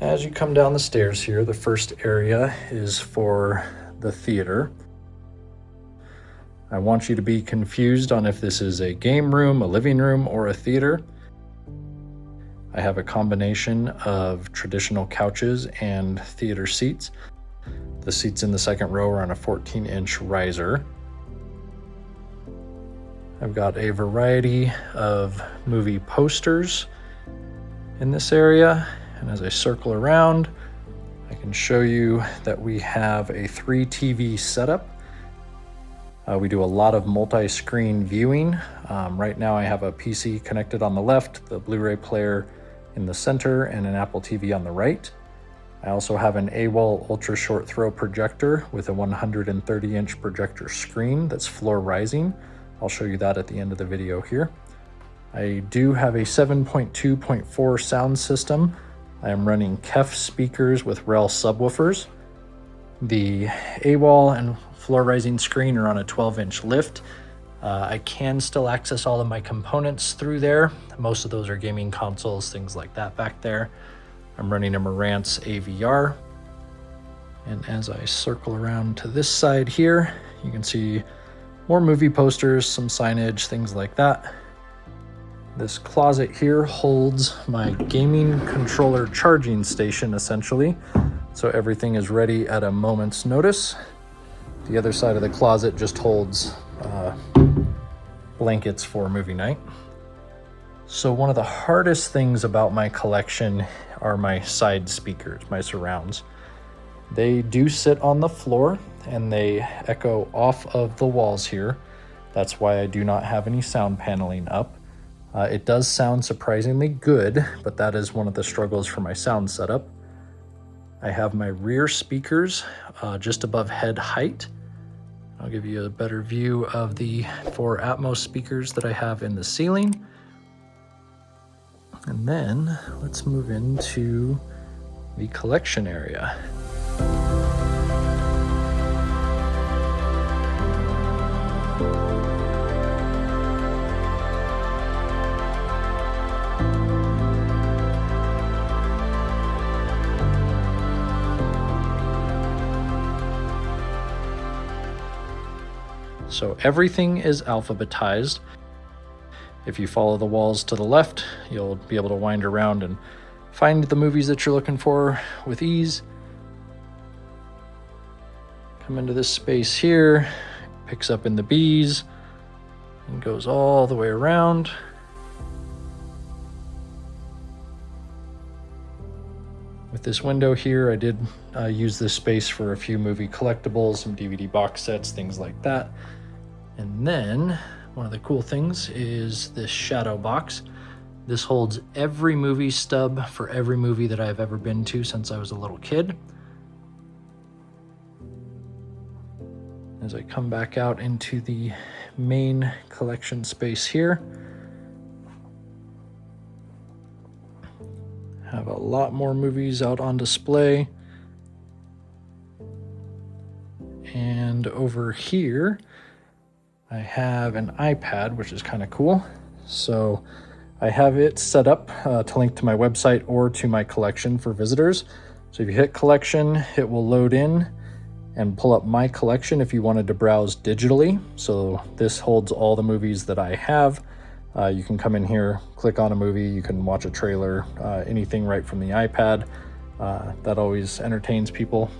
As you come down the stairs here, the first area is for the theater. I want you to be confused on if this is a game room, a living room, or a theater. I have a combination of traditional couches and theater seats. The seats in the second row are on a 14-inch riser. I've got a variety of movie posters in this area. And as I circle around, I can show you that we have a 3 TV setup. We do a lot of multi-screen viewing. Right now I have a PC connected on the left, the Blu-ray player in the center, and an Apple TV on the right. I also have an AWOL ultra short throw projector with a 130-inch projector screen that's floor rising. I'll show you that at the end of the video here. I do have a 7.2.4 sound system. I am running KEF speakers with REL subwoofers. The AWOL and floor rising screen are on a 12-inch lift. I can still access all of my components through there. Most of those are gaming consoles, things like that back there. I'm running a Marantz AVR. And as I circle around to this side here, you can see more movie posters, some signage, things like that. This closet here holds my gaming controller charging station, essentially. So everything is ready at a moment's notice. The other side of the closet just holds blankets for movie night. So one of the hardest things about my collection are my side speakers, my surrounds. They do sit on the floor and they echo off of the walls here. That's why I do not have any sound paneling up. It does sound surprisingly good, but that is one of the struggles for my sound setup. I have my rear speakers just above head height. I'll give you a better view of the 4 Atmos speakers that I have in the ceiling. And then let's move into the collection area. So everything is alphabetized. If you follow the walls to the left, you'll be able to wind around and find the movies that you're looking for with ease. Come into this space here, picks up in the B's and goes all the way around. With this window here, I did use this space for a few movie collectibles, some DVD box sets, things like that. And then one of the cool things is this shadow box. This holds every movie stub for every movie that I've ever been to since I was a little kid. As I come back out into the main collection space here, have a lot more movies out on display. And over here, I have an iPad, which is kind of cool. So I have it set up to link to my website or to my collection for visitors. So if you hit collection, it will load in and pull up my collection if you wanted to browse digitally. So this holds all the movies that I have. You can come in here, click on a movie, you can watch a trailer, anything right from the iPad. That always entertains people.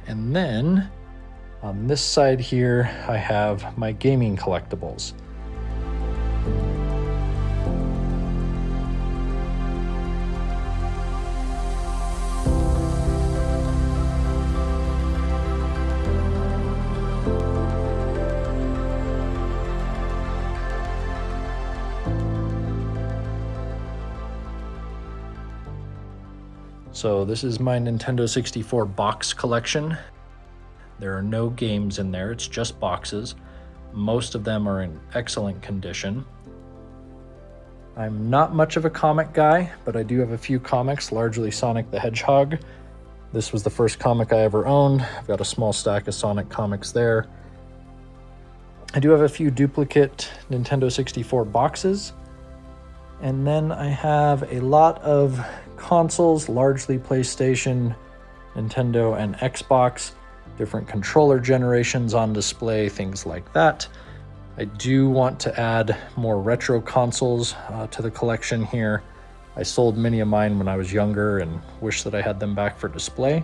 And then on this side here, I have my gaming collectibles. So this is my Nintendo 64 box collection. There are no games in there, it's just boxes. Most of them are in excellent condition. I'm not much of a comic guy, but I do have a few comics, largely Sonic the Hedgehog. This was the first comic I ever owned. I've got a small stack of Sonic comics there. I do have a few duplicate Nintendo 64 boxes. And then I have a lot of consoles, largely PlayStation, Nintendo, and Xbox, different controller generations on display, things like that. I do want to add more retro consoles to the collection here. I sold many of mine when I was younger and wish that I had them back for display.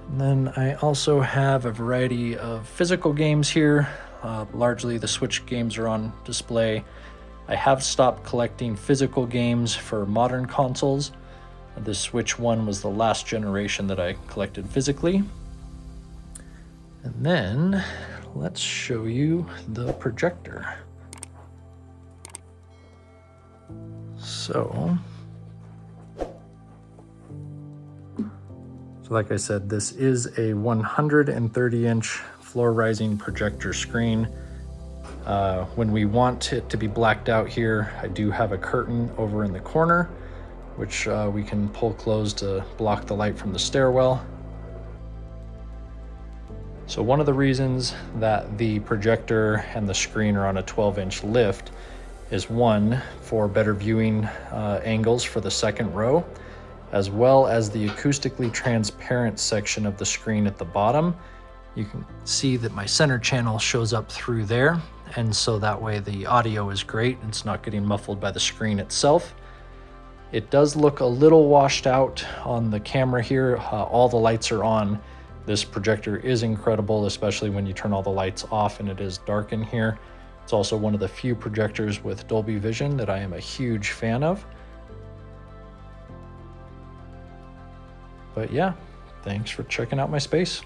And then I also have a variety of physical games here. Largely the Switch games are on display. I have stopped collecting physical games for modern consoles. The Switch one was the last generation that I collected physically. And then let's show you the projector. So like I said, this is a 130-inch floor-rising projector screen. When we want it to be blacked out here, I do have a curtain over in the corner, which we can pull closed to block the light from the stairwell. So one of the reasons that the projector and the screen are on a 12-inch lift is, one, for better viewing angles for the second row, as well as the acoustically transparent section of the screen at the bottom. You can see that my center channel shows up through there, and so that way the audio is great. It's not getting muffled by the screen itself. It does look a little washed out on the camera here. All the lights are on. This projector is incredible, especially when you turn all the lights off and it is dark in here. It's also one of the few projectors with Dolby Vision that I am a huge fan of. But yeah, thanks for checking out my space.